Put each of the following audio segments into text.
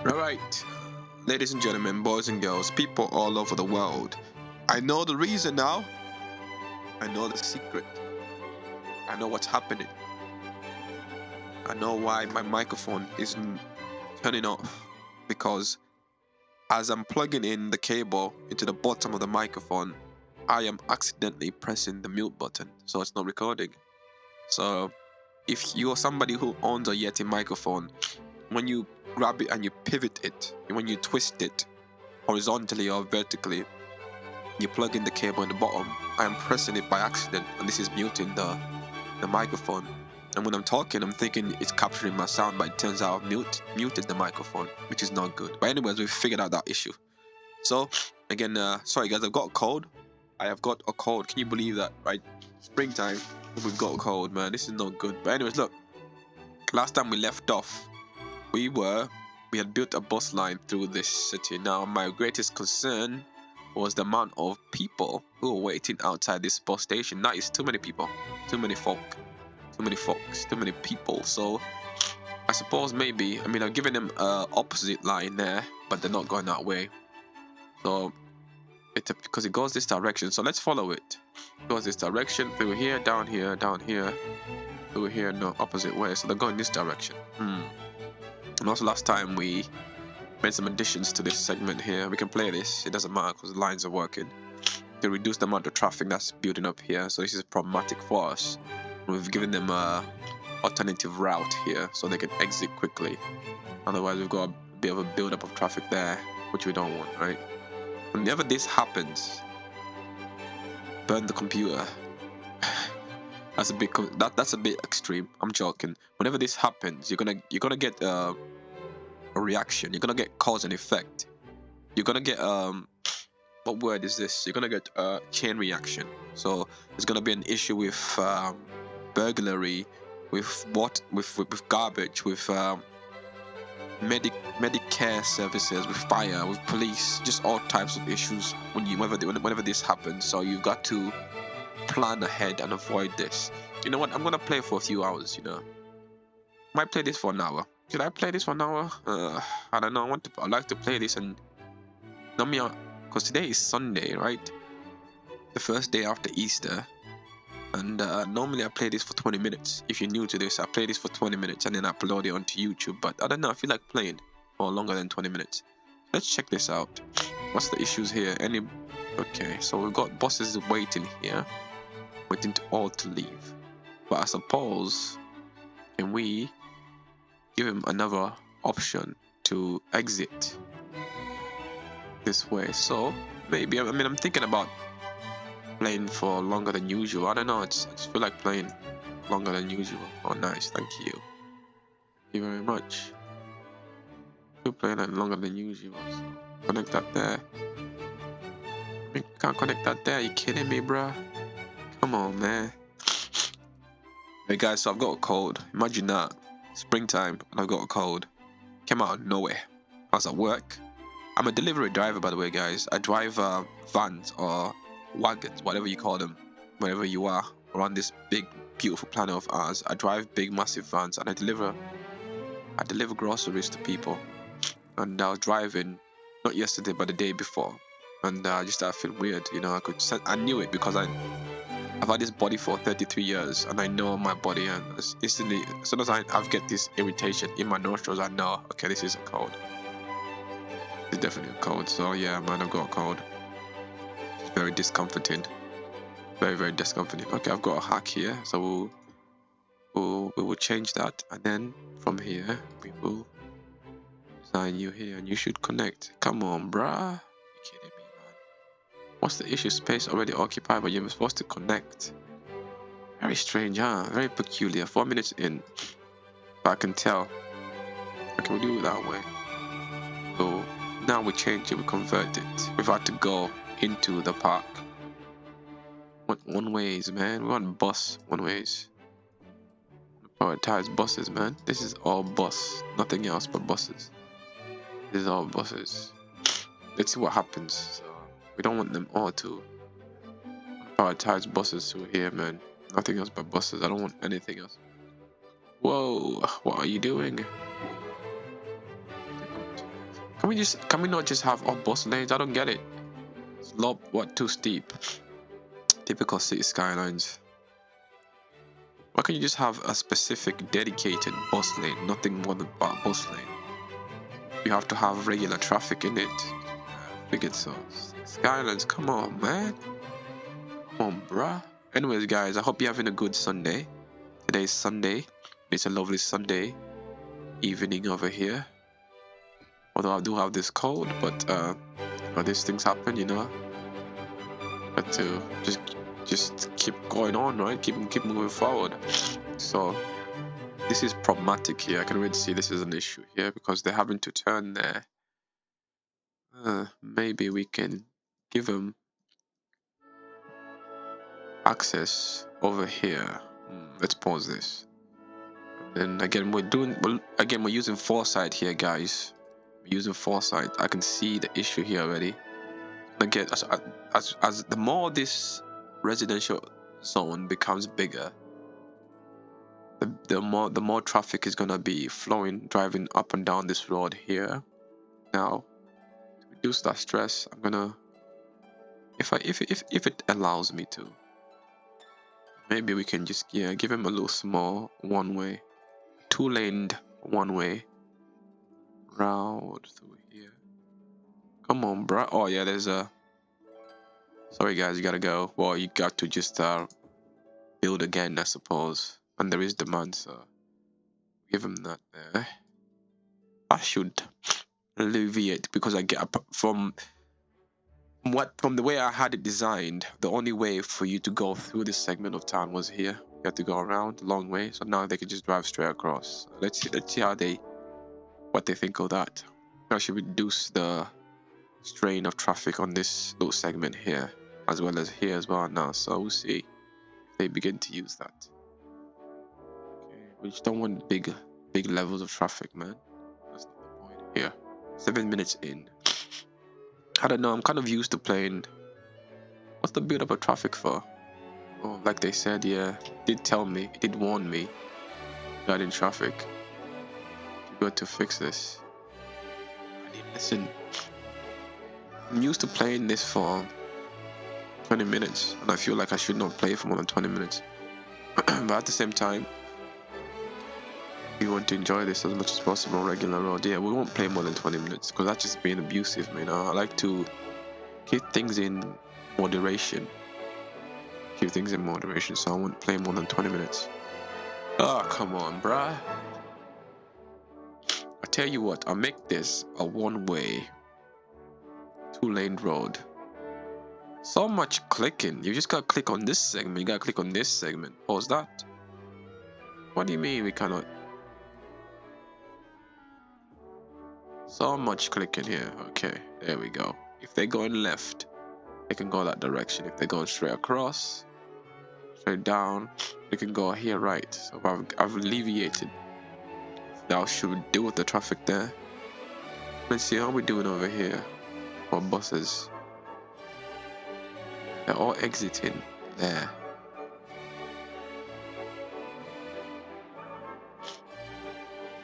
Alright, ladies and gentlemen, boys and girls, people all over the world. I know the reason now. I know the secret. I know what's happening. I know why my microphone isn't turning off. Because as I'm plugging in the cable into the bottom of the microphone, I am accidentally pressing the mute button, so it's not recording. So if you're somebody who owns a Yeti microphone, when you grab it and you pivot it, when you twist it horizontally or vertically, you plug in the cable in the bottom. I am pressing it by accident, and this is muting the microphone. And when I'm talking, I'm thinking it's capturing my sound, but it turns out I've muted the microphone, which is not good. But anyways, we've figured out that issue. So again, sorry guys, I've got a cold. I have got a cold. Can you believe that? Right, springtime, we've got a cold, man. This is not good. But anyways, look. Last time we left off, we had built a bus line through this city. Now, my greatest concern was the amount of people who were waiting outside this bus station. Now it's too many people, too many folks, too many people. So I suppose maybe, I'm giving them a opposite line there, but they're not going that way. So because it goes this direction, so let's follow it. It goes this direction, through here, down here, down here, through here, no, opposite way. So they're going this direction. And also last time we made some additions to this segment here. We can play this, it doesn't matter because the lines are working. To reduce the amount of traffic that's building up here, so this is problematic for us. We've given them a alternative route here so they can exit quickly. Otherwise we've got a bit of a build-up of traffic there, which we don't want, right? Whenever this happens, burn the computer. That's a bit extreme. I'm joking. Whenever this happens, you're gonna get a reaction. You're gonna get cause and effect. You're gonna get what word is this? You're gonna get a chain reaction. So there's gonna be an issue with burglary, with garbage, with Medicare services, with fire, with police, just all types of issues whenever this happens. So you've got to plan ahead and avoid this. You know what? I'm gonna play for a few hours. Might play this for an hour. Should I play this for an hour? I don't know. I'd like to play this and because today is Sunday, right? The first day after Easter. And normally I play this for 20 minutes. If you're new to this, I play this for 20 minutes and then upload it onto YouTube. But I don't know, I feel like playing for longer than 20 minutes. Let's check this out. What's the issues here? Okay, so we've got buses waiting here, waiting to leave. But I suppose, can we give him another option to exit this way? So maybe, I'm thinking about playing for longer than usual. I don't know, I just feel like playing longer than usual. Oh nice, thank you. Thank you very much. You're playing like longer than usual. So connect that there. Can't connect that there, you kidding me, bruh? Come on, man. Hey guys, so I've got a cold. Imagine that. Springtime and I've got a cold. Came out of nowhere. I was at work. I'm a delivery driver, by the way, guys. I drive vans or wagons, whatever you call them, wherever you are around this big beautiful planet of ours. I drive big massive vans and I deliver groceries to people. And I was driving not yesterday but the day before, and I just started feeling weird. I knew it because I've had this body for 33 years and I know my body, and instantly as soon as I get this irritation in my nostrils, I know, okay, this is a cold. It's definitely a cold. So yeah, man, I've got a cold. Very discomforting, very discomforting. Okay, I've got a hack here, so we will change that, and then from here we will sign you here and you should connect. Come on, bruh, you kidding me, man? What's the issue? Space already occupied, but you're supposed to connect. Very strange, huh? Very peculiar. 4 minutes in, but I can tell. Okay, we'll do it that way. So now we change it, we convert it. We've had to go into the park. What one ways, man? We want bus one ways. Prioritize buses, man. This is all bus, nothing else but buses. This is all buses. Let's see what happens. So we don't want them all to prioritize buses through here, man. Nothing else but buses. I don't want anything else. Whoa, what are you doing? Can we not just have all bus lanes? I don't get it. Slope, what, too steep? Typical city skylines. Why can't you just have a specific dedicated bus lane, nothing more than a bus lane? You have to have regular traffic in it. Figured so. Skylines, come on, man. Come on, bruh. Anyways, guys, I hope you're having a good Sunday. Today's Sunday. It's a lovely Sunday evening over here. Although I do have this cold, but these things happen, you know. But to just keep going on, right? Keep moving forward. So this is problematic here. I can already see this is an issue here because they're having to turn there. Maybe we can give them access over here. Let's pause this. And again, we're using foresight here, guys. We're using foresight. I can see the issue here already. Again, as the more this residential zone becomes bigger, the more traffic is gonna be driving up and down this road here. Now, to reduce that stress, I'm gonna, if it allows me to, maybe we can just give him a little small one-way, two-laned one-way route through here. Come on, bruh. Oh yeah, there's a. Sorry guys, you gotta go. Well, you got to just build again, I suppose. And there is demand, so give him that there. I should alleviate because I get from the way I had it designed. The only way for you to go through this segment of town was here. You had to go around a long way, so now they can just drive straight across. Let's see what they think of that. I should reduce the strain of traffic on this little segment here, as well as here as well now. So we'll see if they begin to use that. Okay, we just don't want big levels of traffic, man. That's not the point here. 7 minutes in. I don't know, I'm kind of used to playing. What's the build up of traffic for? Oh, like they said, yeah, it did warn me regarding traffic. You got to fix this. I mean, listen, I'm used to playing this for 20 minutes, and I feel like I should not play for more than 20 minutes. But at the same time, we want to enjoy this as much as possible on regular road. Yeah, we won't play more than 20 minutes because that's just being abusive, man. I like to keep things in moderation. So I won't play more than 20 minutes. Oh, come on, bruh. I tell you what, I'll make this a one-way, two-lane road. So much clicking. You just gotta click on this segment. You gotta click on this segment. Pause that. What do you mean we cannot? So much clicking here. Okay, there we go. If they're going left, they can go that direction. If they're going straight across, straight down, they can go here right. So I've alleviated. Now should we deal with the traffic there? Let's see how we're doing over here for buses. They're all exiting there.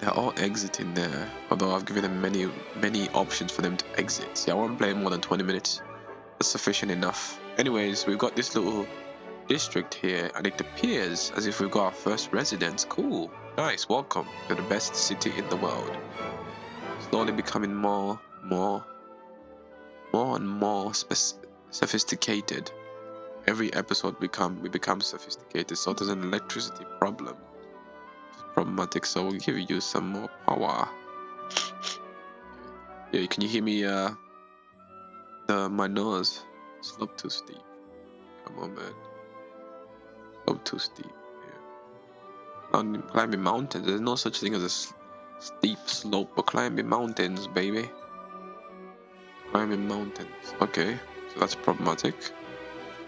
They're all exiting there. Although I've given them many options for them to exit. See, I won't play more than 20 minutes. That's sufficient enough. Anyways, we've got this little district here, and it appears as if we've got our first residents. Cool. Nice. Welcome to the best city in the world. Slowly becoming more and more sophisticated. Every episode we become sophisticated. So there's an electricity problem. It's problematic. So we'll give you some more power. Yeah, can you hear me? My nose slope too steep. Come on, man. Slope too steep. Yeah. Climbing mountains. There's no such thing as a steep slope for climbing mountains, baby. Climbing mountains. Okay, so that's problematic.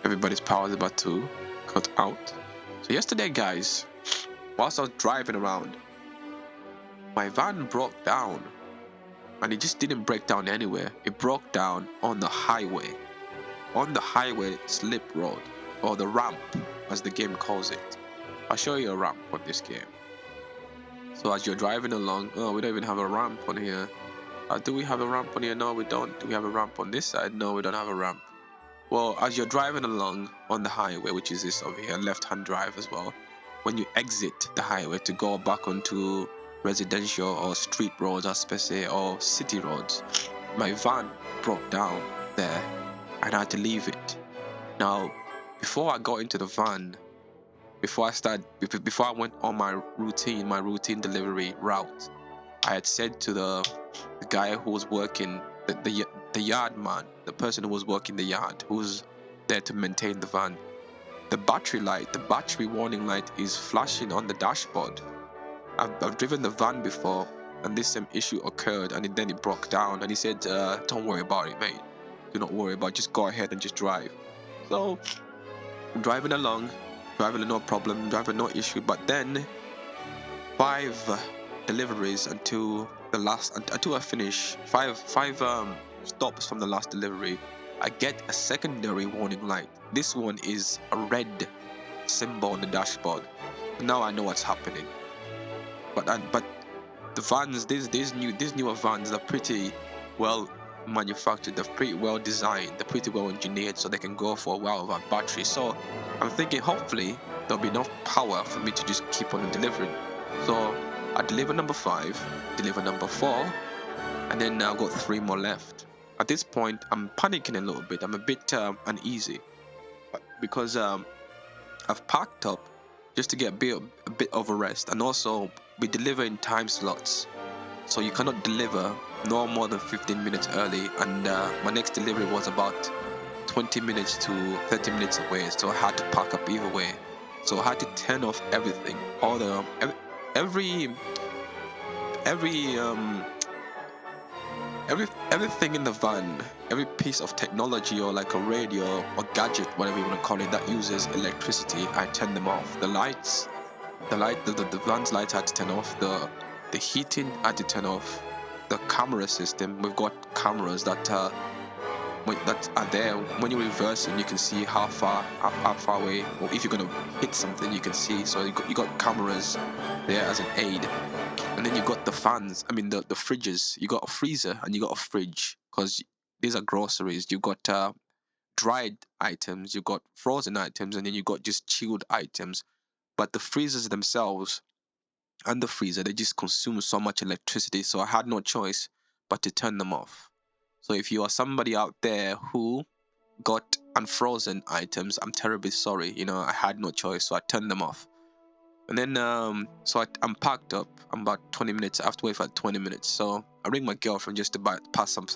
Everybody's power is about to cut out. So yesterday, guys, whilst I was driving around, my van broke down. And it just didn't break down anywhere. It broke down on the highway. On the highway slip road. Or the ramp, as the game calls it. I'll show you a ramp on this game. So as you're driving along, oh, we don't even have a ramp on here. Do we have a ramp on here? No, we don't. Do we have a ramp on this side? No, we don't have a ramp. Well, as you're driving along on the highway, which is this over here, left-hand drive as well, when you exit the highway to go back onto residential or street roads, as per se, or city roads, my van broke down there and I had to leave it. Now, before I got into the van, before I went on my routine delivery route, I had said to the guy who was working, the yard man, the person who was working the yard, who's there to maintain the van, the battery warning light is flashing on the dashboard. I've driven the van before, and this same issue occurred, and then it broke down. And he said, "Don't worry about it, mate. Do not worry about it. Just go ahead and just drive." So I'm driving along, driving no problem, driving no issue. But then 5 deliveries until I finish five stops from the last delivery, I get a secondary warning light. This one is a red symbol on the dashboard. Now I know what's happening. But the vans, these newer vans are pretty well manufactured. They're pretty well designed. They're pretty well engineered, so they can go for a while without battery. So I'm thinking hopefully there'll be enough power for me to just keep on delivering. So I deliver number 5, deliver number 4, and then I've got 3 more left. At this point, I'm panicking a little bit. I'm a bit uneasy because I've packed up just to get a bit of a rest, and also we deliver in time slots, so you cannot deliver no more than 15 minutes early. And my next delivery was about 20 minutes to 30 minutes away, so I had to pack up either way. So I had to turn off everything, all the everything in the van, every piece of technology or like a radio or gadget, whatever you want to call it, that uses electricity. I turn them off. The van's lights I had to turn off. The heating I had to turn off. The camera system, we've got cameras that are there. When you're reversing, you can see how far away, or if you're gonna hit something, you can see. So you got cameras there as an aid. And then you got the fans, the fridges. You got a freezer and you got a fridge, because these are groceries. You got dried items, you got frozen items, and then you got just chilled items. But the freezers themselves and the freezer, they just consume so much electricity, so I had no choice but to turn them off. So if you are somebody out there who got unfrozen items, I'm terribly sorry. I had no choice, so I turned them off. And then I'm packed up. I'm about 20 minutes. I have to wait for 20 minutes. So I ring my girlfriend just to pass up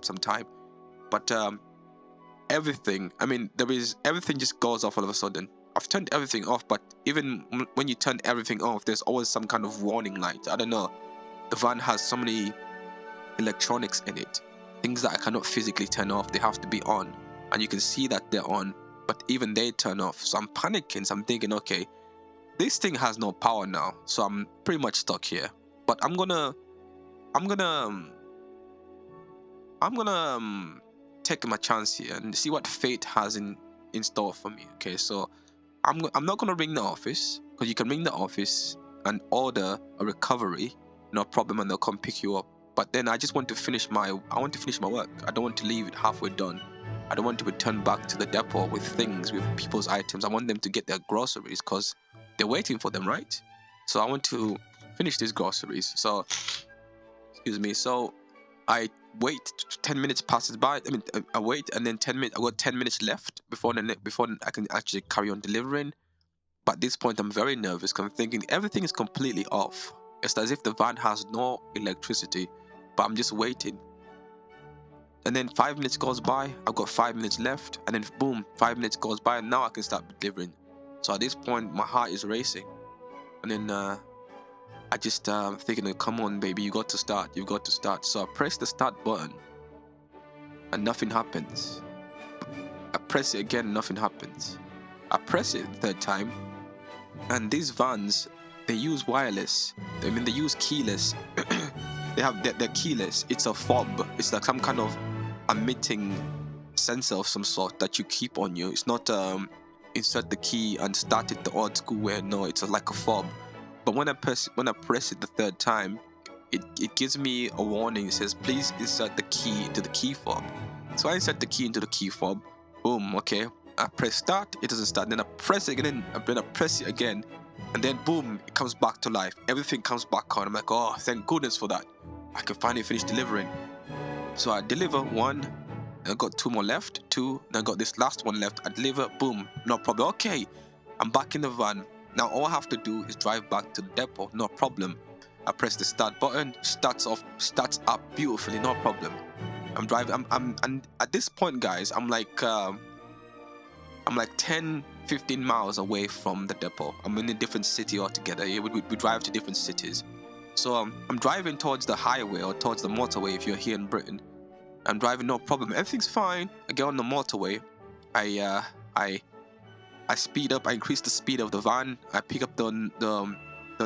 some time. But everything just goes off all of a sudden. I've turned everything off, but even when you turn everything off, there's always some kind of warning light. I don't know. The van has so many electronics in it, things that I cannot physically turn off. They have to be on, and you can see that they're on, but even they turn off. So I'm panicking. So I'm thinking, okay, this thing has no power now, so I'm pretty much stuck here. But I'm gonna take my chance here and see what fate has in store for me. Okay, so I'm not gonna ring the office, because you can ring the office and order a recovery, no problem, and they'll come pick you up. But then I just want to finish my work. I don't want to leave it halfway done. I don't want to return back to the depot with people's items. I want them to get their groceries, because they're waiting for them, right? So I want to finish these groceries. So, excuse me. So I wait. 10 minutes passes by. I wait, and then 10 minutes. I got 10 minutes left before I can actually carry on delivering. But at this point, I'm very nervous, because I'm thinking everything is completely off. It's as if the van has no electricity, but I'm just waiting. And then 5 minutes goes by. I've got 5 minutes left, and then boom, 5 minutes goes by, and now I can start delivering. So at this point, my heart is racing, and then I just thinking, come on, baby, you got to start. You've got to start. So I press the start button, and nothing happens. I press it again, nothing happens. I press it the third time, and these vans, they use wireless. They use keyless. They're keyless. It's a fob. It's like some kind of emitting sensor of some sort that you keep on you. It's not insert the key and start it the old school way. No, it's like a fob. But when I press it the third time, it gives me a warning. It says, please insert the key into the key fob. So I insert the key into the key fob. Boom, okay. I press start, it doesn't start. Then I press it again, then I press it again, and then boom, it comes back to life. Everything comes back on. I'm like, oh, thank goodness for that. I can finally finish delivering. So I deliver one, and I got two more left, two, then I got this last one left. I deliver, boom, no problem. Okay, I'm back in the van. Now all I have to do is drive back to the depot, no problem. I press the start button, starts up beautifully, no problem. I'm driving, and at this point, guys, I'm like 10, 15 miles away from the depot. I'm in a different city altogether. We drive to different cities. So I'm driving towards the highway or towards the motorway if you're here in Britain. I'm driving, no problem. Everything's fine. I get on the motorway. I speed up. I increase the speed of the van. I pick up the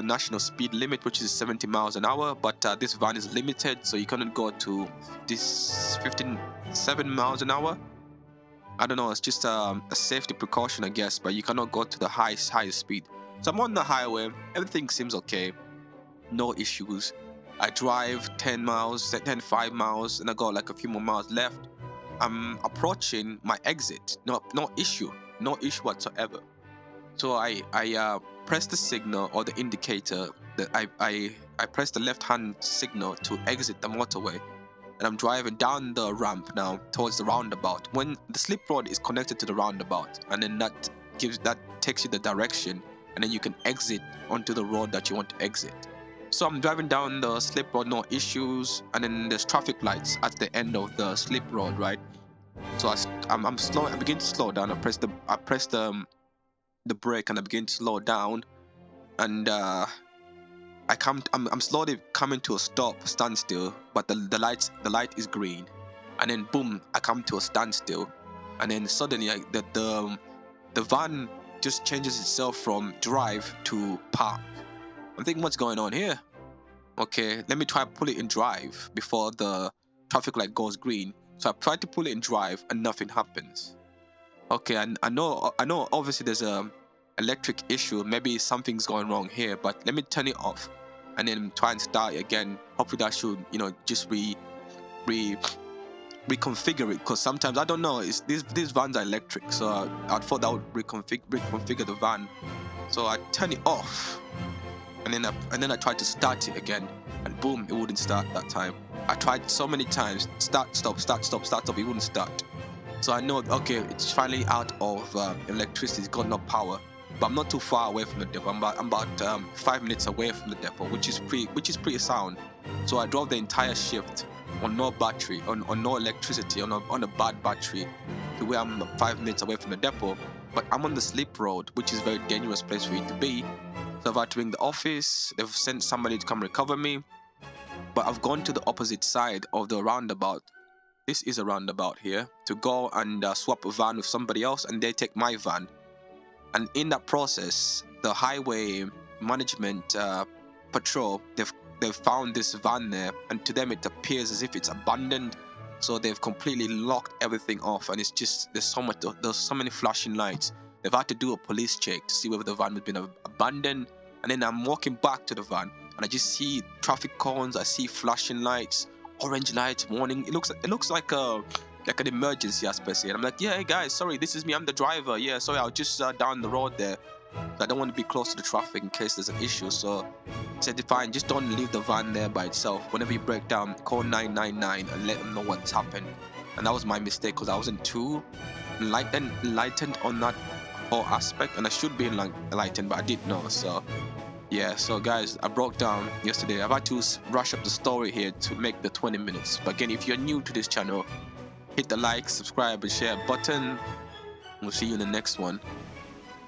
national speed limit, which is 70 miles an hour. But this van is limited, so you cannot go to this 7 miles an hour. I don't know. It's just a safety precaution, I guess. But you cannot go to the highest speed. So I'm on the highway. Everything seems okay. No issues. I drive 10 miles, then 5 miles, and I got like a few more miles left. I'm approaching my exit. No issue whatsoever. So I press the signal or the indicator that I press the left-hand signal to exit the motorway, and I'm driving down the ramp now towards the roundabout. When the slip road is connected to the roundabout, and then that takes you the direction, and then you can exit onto the road that you want to exit. So I'm driving down the slip road, no issues, and then there's traffic lights at the end of the slip road, right? So I'm slow. I begin to slow down. I press the brake, and I begin to slow down, and I'm slowly coming to a standstill, but the light is green, and then boom, I come to a standstill, and then suddenly the van just changes itself from drive to park. I'm thinking, what's going on here? Okay, let me try pull it in drive before the traffic light goes green. So I try to pull it in drive, and nothing happens. Okay, and I know obviously there's a electric issue. Maybe something's going wrong here, but let me turn it off and then try and start it again. Hopefully that should, just reconfigure it, because sometimes I don't know, these vans are electric, so I thought that would reconfigure the van. So I turn it off, and then I tried to start it again, and boom, it wouldn't start that time. I tried so many times, start, stop, it wouldn't start. So I know, okay, it's finally out of electricity, it's got no power. But I'm not too far away from the depot. I'm about 5 minutes away from the depot, which is pretty sound. So I drove the entire shift on no battery, on no electricity, on a bad battery, to where I'm 5 minutes away from the depot. But I'm on the slip road, which is a very dangerous place for you to be. So I've had to ring the office. They've sent somebody to come recover me. But I've gone to the opposite side of the roundabout. This is a roundabout here, to go and swap a van with somebody else, and they take my van. And in that process, the highway management patrol, they've found this van there, and to them it appears as if it's abandoned. So they've completely locked everything off, and it's just there's so many flashing lights. They've had to do a police check to see whether the van has been abandoned. And then I'm walking back to the van, and I just see traffic cones. I see flashing lights, orange lights, warning. It looks like an emergency aspect. And I'm like, yeah, hey guys, sorry, this is me, I'm the driver. Yeah, sorry, I'll just down the road there. So I don't want to be close to the traffic in case there's an issue. So I said, fine, just don't leave the van there by itself. Whenever you break down, call 999 and let them know what's happened. And that was my mistake, because I wasn't too enlightened on that whole aspect, and I should be enlightened, but I didn't know. So yeah, so guys, I broke down yesterday. I've had to rush up the story here to make the 20 minutes. But again, if you're new to this channel, hit the like, subscribe, and share button. We'll see you in the next one.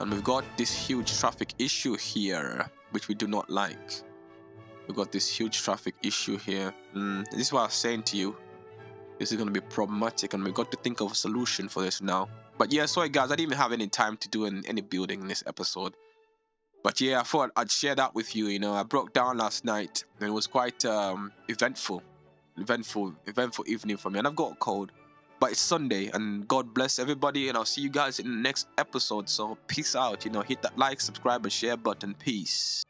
And we've got this huge traffic issue here, which we do not like. We've got this huge traffic issue here. This is what I was saying to you. This is going to be problematic, and we've got to think of a solution for this now. But yeah, sorry guys, I didn't even have any time to do any building in this episode. But yeah, I thought I'd share that with you. I broke down last night, and it was quite eventful evening for me. And I've got a cold, but it's Sunday, and God bless everybody, and I'll see you guys in the next episode. So peace out. Hit that like, subscribe, and share button. Peace.